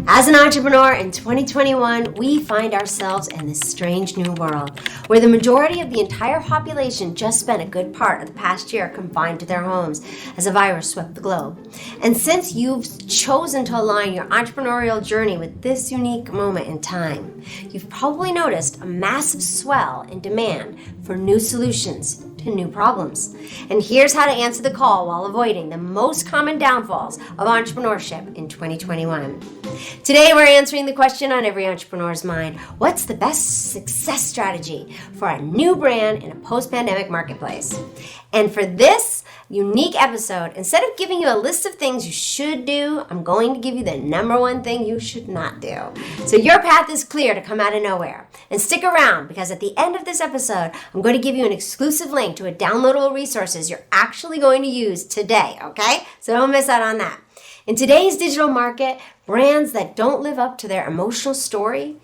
As an entrepreneur in 2021, we find ourselves in this strange new world where the majority of the entire population just spent a good part of the past year confined to their homes as a virus swept the globe. And since you've chosen to align your entrepreneurial journey with this unique moment in time, you've probably noticed a massive swell in demand for new solutions to new problems. And here's how to answer the call while avoiding the most common downfalls of entrepreneurship in 2021. Today we're answering the question on every entrepreneur's mind: what's the best success strategy for a new brand in a post-pandemic marketplace? And for this unique episode, instead of giving you a list of things you should do, I'm going to give you the number one thing you should not do. So your path is clear to come out of nowhere. And stick around, because at the end of this episode, I'm going to give you an exclusive link to a downloadable resources you're actually going to use today, okay? So don't miss out on that. In today's digital market, brands that don't live up to their emotional story,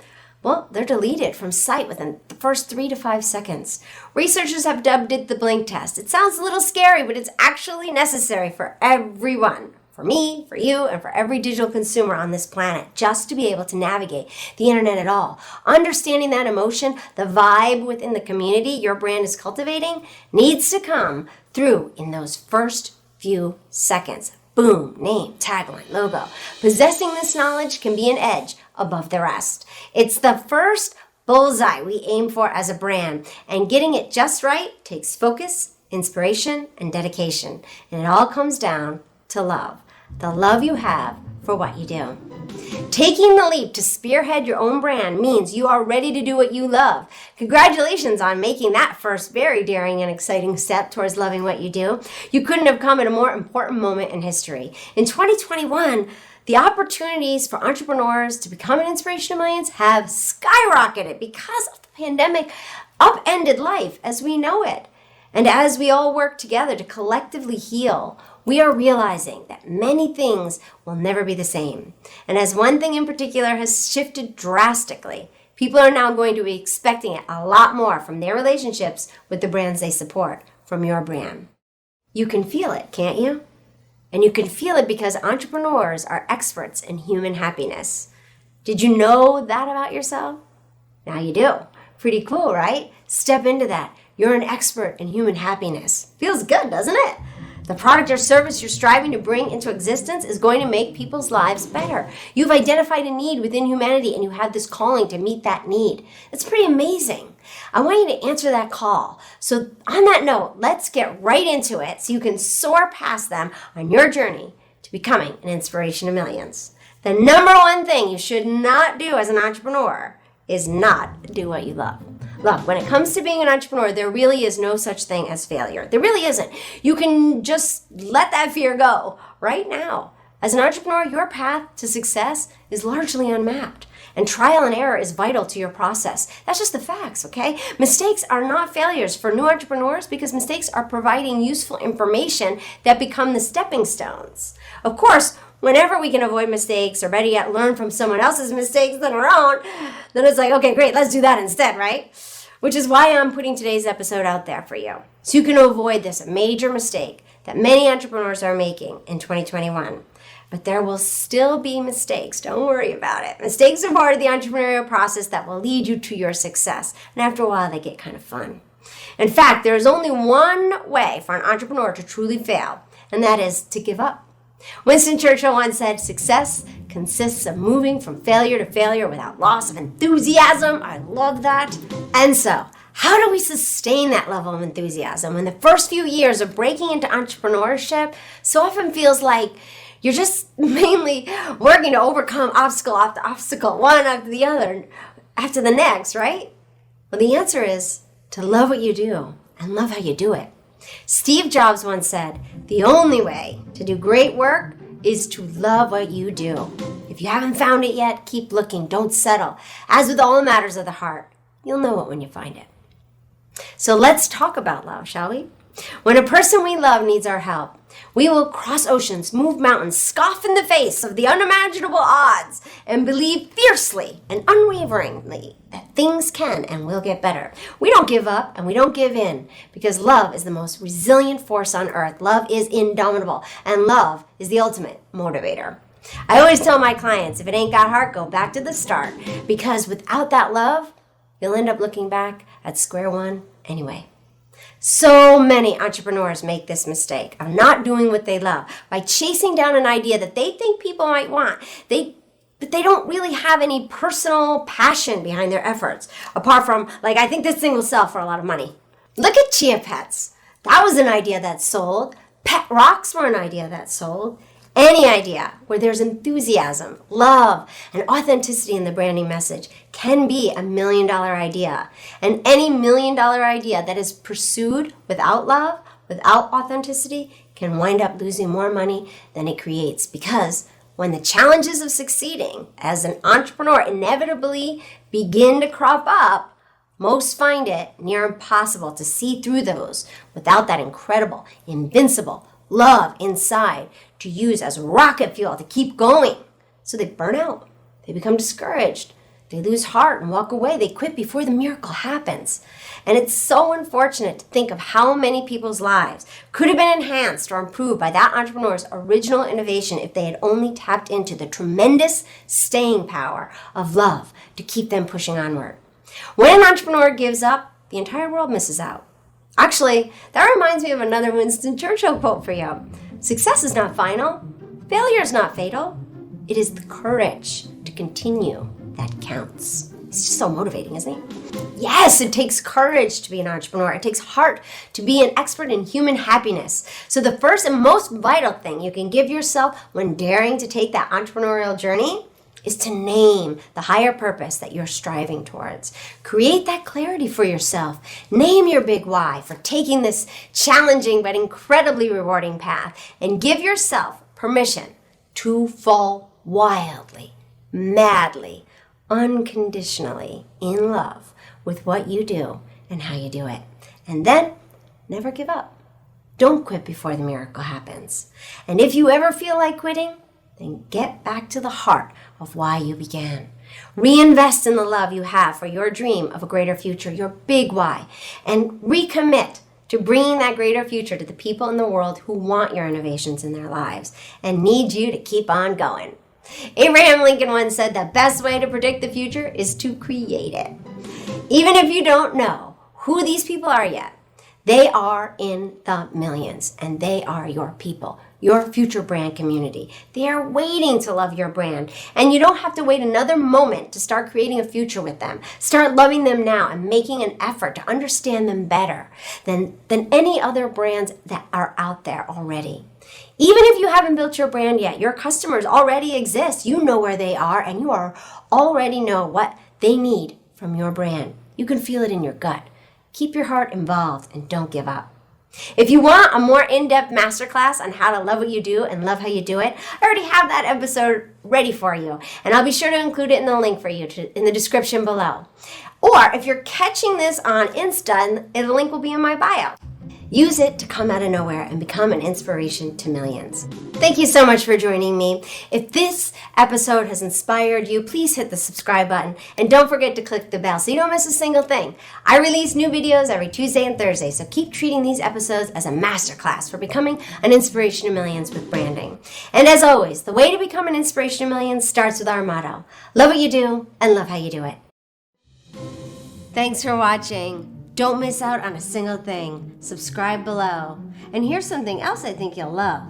well, they're deleted from sight within the first 3 to 5 seconds. Researchers have dubbed it the blink test. It sounds a little scary, but it's actually necessary for everyone. For me, for you, and for every digital consumer on this planet, just to be able to navigate the internet at all. Understanding that emotion, the vibe within the community your brand is cultivating, needs to come through in those first few seconds. Boom, name, tagline, logo. Possessing this knowledge can be an edge above the rest. It's the first bullseye we aim for as a brand, and getting it just right takes focus, inspiration, and dedication. And it all comes down to love. The love you have for what you do. Taking the leap to spearhead your own brand means you are ready to do what you love. Congratulations on making that first very daring and exciting step towards loving what you do. You couldn't have come at a more important moment in history. In 2021, the opportunities for entrepreneurs to become an inspiration to millions have skyrocketed because of the pandemic upended life as we know it. And as we all work together to collectively heal, we are realizing that many things will never be the same. And as one thing in particular has shifted drastically, people are now going to be expecting it a lot more from their relationships with the brands they support, from your brand. You can feel it, can't you? And you can feel it because entrepreneurs are experts in human happiness. Did you know that about yourself? Now you do. Pretty cool, right? Step into that. You're an expert in human happiness. Feels good, doesn't it? The product or service you're striving to bring into existence is going to make people's lives better. You've identified a need within humanity, and you have this calling to meet that need. It's pretty amazing. I want you to answer that call. So on that note, let's get right into it so you can soar past them on your journey to becoming an inspiration to millions. The number one thing you should not do as an entrepreneur is not do what you love. Look, when it comes to being an entrepreneur, there really is no such thing as failure. There really isn't. You can just let that fear go right now. As an entrepreneur, your path to success is largely unmapped, and trial and error is vital to your process. That's just the facts, okay? Mistakes are not failures for new entrepreneurs because mistakes are providing useful information that become the stepping stones. Of course, whenever we can avoid mistakes, or better yet, learn from someone else's mistakes than our own, then it's like, okay, great, let's do that instead, right? Which is why I'm putting today's episode out there for you, so you can avoid this major mistake that many entrepreneurs are making in 2021. But there will still be mistakes. Don't worry about it. Mistakes are part of the entrepreneurial process that will lead you to your success. And after a while, they get kind of fun. In fact, there is only one way for an entrepreneur to truly fail, and that is to give up. Winston Churchill once said, "Success consists of moving from failure to failure without loss of enthusiasm." I love that. And so, how do we sustain that level of enthusiasm when the first few years of breaking into entrepreneurship so often feels like you're just mainly working to overcome obstacle after obstacle, one after the other, after the next, right? Well, the answer is to love what you do and love how you do it. Steve Jobs once said, "The only way to do great work is to love what you do." If you haven't found it yet, keep looking. Don't settle. As with all matters of the heart, you'll know it when you find it. So let's talk about love, shall we? When a person we love needs our help, we will cross oceans, move mountains, scoff in the face of the unimaginable odds, and believe fiercely and unwaveringly that things can and will get better. We don't give up and we don't give in, because love is the most resilient force on earth. Love is indomitable, and love is the ultimate motivator. I always tell my clients, if it ain't got heart, go back to the start. Because without that love, you'll end up looking back at square one anyway. So many entrepreneurs make this mistake of not doing what they love by chasing down an idea that they think people might want. But they don't really have any personal passion behind their efforts, apart from, like, I think this thing will sell for a lot of money. Look at Chia Pets. That was an idea that sold. Pet rocks were an idea that sold. Any idea where there's enthusiasm, love, and authenticity in the branding message can be a $1 million idea. And any $1 million idea that is pursued without love, without authenticity, can wind up losing more money than it creates. Because when the challenges of succeeding as an entrepreneur inevitably begin to crop up, most find it near impossible to see through those without that incredible, invincible love inside to use as rocket fuel to keep going. So they burn out. They become discouraged. They lose heart and walk away. They quit before the miracle happens. And it's so unfortunate to think of how many people's lives could have been enhanced or improved by that entrepreneur's original innovation if they had only tapped into the tremendous staying power of love to keep them pushing onward. When an entrepreneur gives up, the entire world misses out. Actually, that reminds me of another Winston Churchill quote for you. Success is not final. Failure is not fatal. It is the courage to continue that counts. He's just so motivating, isn't he? Yes, it takes courage to be an entrepreneur. It takes heart to be an expert in human happiness. So the first and most vital thing you can give yourself when daring to take that entrepreneurial journey is to name the higher purpose that you're striving towards. Create that clarity for yourself. Name your big why for taking this challenging but incredibly rewarding path, and give yourself permission to fall wildly, madly, unconditionally in love with what you do and how you do it. And then never give up. Don't quit before the miracle happens. And if you ever feel like quitting, then get back to the heart of why you began. Reinvest in the love you have for your dream of a greater future, your big why, and recommit to bringing that greater future to the people in the world who want your innovations in their lives and need you to keep on going. Abraham Lincoln once said the best way to predict the future is to create it. Even if you don't know who these people are yet, they are in the millions, and they are your people, your future brand community. They are waiting to love your brand, and you don't have to wait another moment to start creating a future with them. Start loving them now and making an effort to understand them better than any other brands that are out there already. Even if you haven't built your brand yet, your customers already exist. You know where they are, and you already know what they need from your brand. You can feel it in your gut. Keep your heart involved and don't give up. If you want a more in-depth masterclass on how to love what you do and love how you do it, I already have that episode ready for you, and I'll be sure to include it in the link for you in the description below. Or if you're catching this on Insta, the link will be in my bio. Use it to come out of nowhere and become an inspiration to millions. Thank you so much for joining me. If this episode has inspired you, please hit the subscribe button and don't forget to click the bell so you don't miss a single thing. I release new videos every Tuesday and Thursday, so keep treating these episodes as a masterclass for becoming an inspiration to millions with branding. And as always, the way to become an inspiration to millions starts with our motto: love what you do and love how you do it. Thanks for watching. Don't miss out on a single thing. Subscribe below. And here's something else I think you'll love.